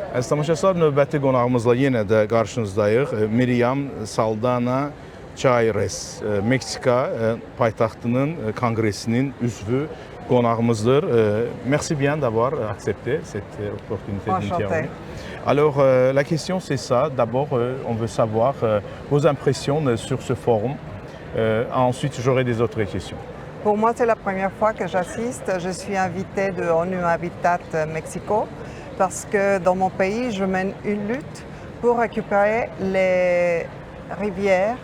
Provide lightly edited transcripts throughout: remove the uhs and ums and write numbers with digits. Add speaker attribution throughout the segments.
Speaker 1: Əziz tamaşaçılar, növbəti qonağımızla yenə də qarşınızdayıq. Miriam Saldana Chaires, Meksika paytaxtının konqresinin üzvü qonağımızdır. Merci bien d'avoir accepté cette opportunité d'intervenir. Alors, la question c'est ça. D'abord, on veut savoir vos impressions sur ce forum. Ensuite, j'aurai des autres questions.
Speaker 2: Pour moi, c'est la première fois que j'assiste. Je suis invitée de ONU Habitat Mexico parce que dans mon pays, je mène une lutte pour récupérer les rivières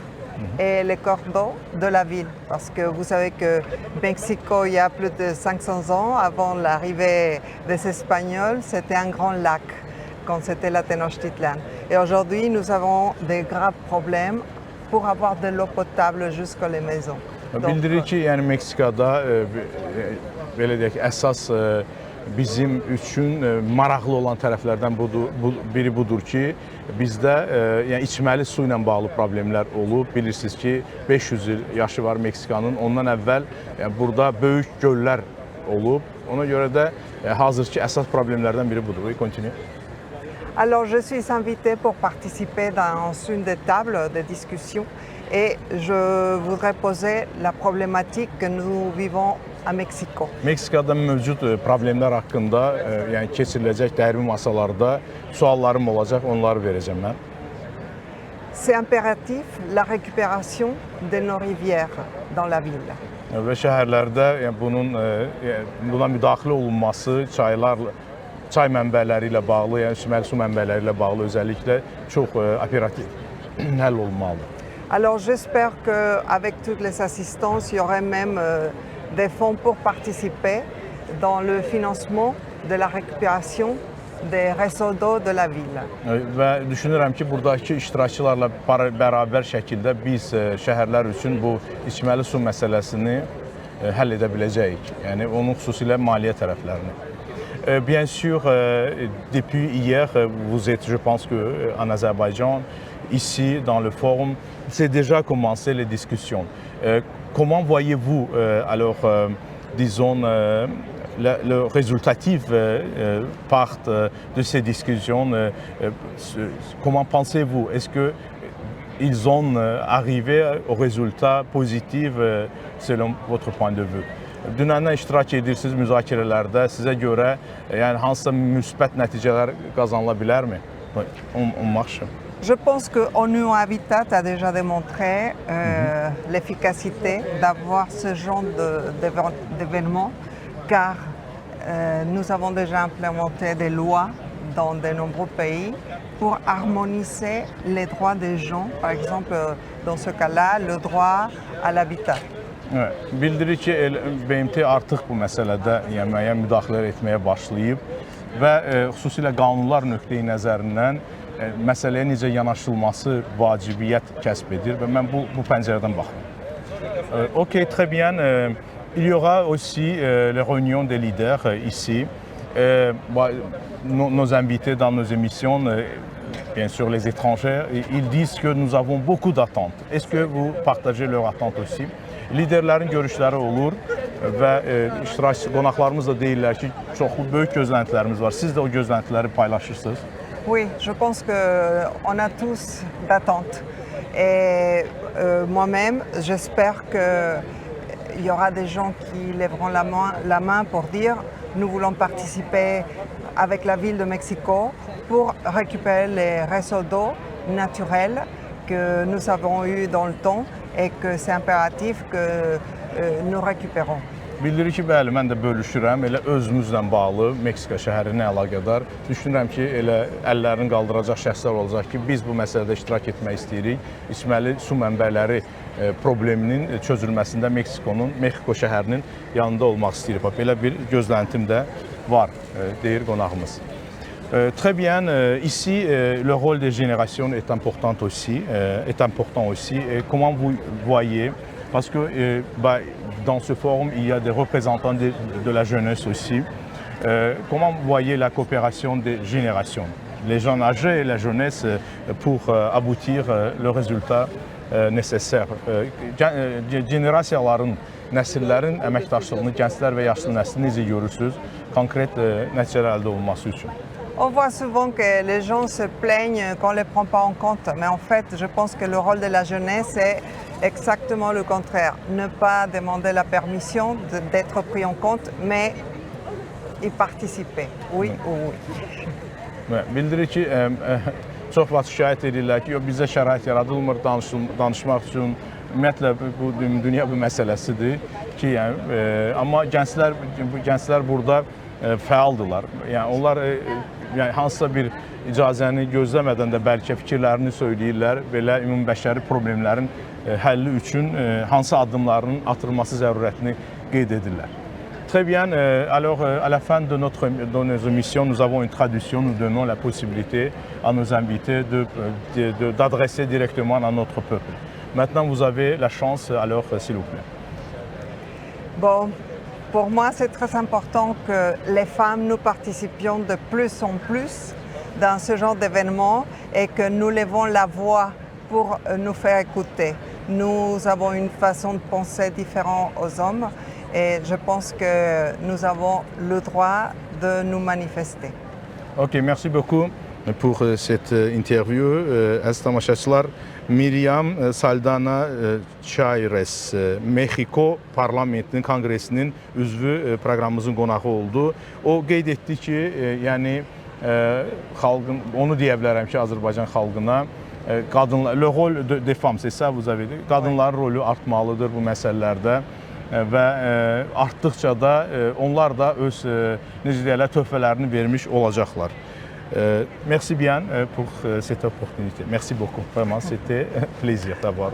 Speaker 2: et les cours d'eau de la ville. Parce que vous savez que Mexico, il y a plus de 500 ans, avant l'arrivée des Espagnols, c'était un grand lac, quand c'était la Tenochtitlan. Et aujourd'hui, nous avons des graves problèmes pour avoir de l'eau potable jusqu'aux maisons.
Speaker 1: Bildirir ki, yəni Meksikada belə deyək, əsas bizim üçün maraqlı olan tərəflərdən biri budur ki, bizdə yəni içməli su ilə bağlı problemlər olub. Bilirsiniz ki, 500 il yaşı var Meksikanın. Ondan əvvəl yəni burada böyük göllər olub. Ona görə də hazırki əsas problemlərdən biri budur. Continue.
Speaker 2: Alors, je suis invitée pour participer dans une des tables de discussion et je voudrais poser la problématique que nous vivons à Mexico.
Speaker 1: Meksikada mövcud problemlər haqqında yəni keçiriləcək dərbi masalarda suallarım olacaq, onları verəcəm mən.
Speaker 2: C'est impératif la récupération de nos rivières dans la ville.
Speaker 1: Və şəhərlərdə yəni buna müdaxilə olunması, çay mənbələri ilə bağlı, yəni içməli su mənbələri ilə bağlı özəlliklə çox operativ həll olunmalıdır.
Speaker 2: Alors j'espère qu'avec toutes les assistances, il y aurait même des fonds pour participer dans le financement de la récupération des réseaux d'eau de la ville.
Speaker 1: Və düşünürəm ki, buradakı iştirakçılarla bərabər şəkildə biz şəhərlər üçün bu içməli su məsələsini həll edə biləcəyik. Yəni onun xüsusilə maliyyə tərəflərini. Bien sûr, depuis hier, vous êtes, je pense qu'en Azerbaïdjan, ici dans le forum, c'est déjà commencé les discussions. Comment voyez-vous alors, disons, le résultatif part de ces discussions? Comment pensez-vous? Est-ce qu'ils ont arrivé au résultat positif selon votre point de vue? Dünəndən iştirak edirsiniz müzakirələrdə. Sizə görə yəni hansısa müsbət nəticələr qazanıla bilərmi? On marche.
Speaker 2: Je pense que ONU Habitat a déjà démontré l'efficacité d'avoir ce genre d'événements car nous avons déjà implémenté des lois dans de nombreux pays pour harmoniser les droits des gens. Par exemple, dans ce cas-là, le droit à l'habitat.
Speaker 1: Bildirir ki, BMT artıq bu məsələdə yəni müəyyən müdaxilələr etməyə başlayıb və xüsusilə qanunlar nöqteyi nəzərindən məsələyə necə yanaşılması vacibiyyət kəsb edir və mən bu pəncərədən baxıram. Ok, très bien. Il y aura aussi les réunions des leaders ici. Nos invités dans nos émissions, bien sûr les étrangers, ils disent que nous avons beaucoup d'attentes. Est-ce que vous partagez leurs attentes aussi? Liderlərin görüşləri olur və iştirakçı qonaqlarımız da deyirlər ki, çoxlu böyük gözləntilərimiz var. Siz də o gözləntiləri paylaşırsınız.
Speaker 2: Oui, je pense qu'on a tous d'attentes. Et moi-même, j'espère qu'il y aura des gens qui lèveront la main pour dire nous voulons participer avec la ville de Mexico pour récupérer les réseaux d'eau naturels que nous avons eus dans le temps et que c'est impératif que nous récupérons.
Speaker 1: Bildirir ki, bəli, mən də bölüşürəm. Elə özümüzlə bağlı Meksika şəhərinə əlaqədar. Düşünürəm ki, elə əllərini qaldıracaq şəxslər olacaq ki, biz bu məsələdə iştirak etmək istəyirik. İçməli su mənbələri probleminin çözülməsində Meksiko şəhərinin yanında olmaq istəyirik. Belə bir gözləntim də var, deyir qonağımız. Très bien. Ici, le rôle des générations est important aussi. Comment vous voyez? Parce que dans ce forum, il y a des représentants de la jeunesse aussi. Comment vous voyez la coopération des générations, les gens âgés et la jeunesse, pour aboutir le résultat nécessaire? Generasiyaların, nəsillərin əməkdaşlığını, gənclər və yaşlı nəsli necə görürsünüz konkret nəticələr əldə olunması üçün?
Speaker 2: On voit souvent que les gens se plaignent qu'on ne les prend pas en compte, mais en fait, je pense que le rôle de la jeunesse est exactement le contraire. Ne pas demander la permission d'être pris en compte, mais y participer. Oui ou oui.
Speaker 1: Bildirir ki, çox vaxt şikayət edirlər ki, bizdə şərait yaradılmır danışmaq üçün. Ümumiyyətlə, bu dünya bu məsələsidir ki, yəni, amma gənclər burada fəaldırlar. Yəni, onlar yəni, hansısa bir icazəni gözləmədən də bəlkə fikirlərini söyləyirlər, belə ümumbəşəri problemlərin həlli üçün hansı addımların atılması zərurətini qeyd edirlər. Très bien. Alors, à la fin de nos émissions, nous avons une tradition. Nous donnons la possibilité à nos invités d'adresser directement à notre peuple. Maintenant, vous avez la chance, alors, s'il vous plaît.
Speaker 2: Bon, pour moi, c'est très important que les femmes, nous participions de plus en plus dans ce genre d'événements et que nous levons la voix pour nous faire écouter. Nous avons une façon de penser différente aux hommes. Et je pense que nous avons le droit de nous manifester.
Speaker 1: Ok, merci beaucoup pour cette interview. Əziz tamaşaçılar, Miriam Saldana Chaires, Mexico Parlamentinin Konqresinin üzvü proqramımızın qonağı oldu. O qeyd etdi ki, yəni xalqın, onu deyə bilərəm ki, Azərbaycan xalqına qadınlar, le rôle des femmes, c'est ça vous avez dit, qadınların rolü artmalıdır bu məsələlərdə. Və artdıqca da onlar da öz necə deyirlər, töhfələrini vermiş olacaqlar. Merci bien pour cette opportunité. Merci beaucoup. Vraiment, c'était un plaisir d'avoir.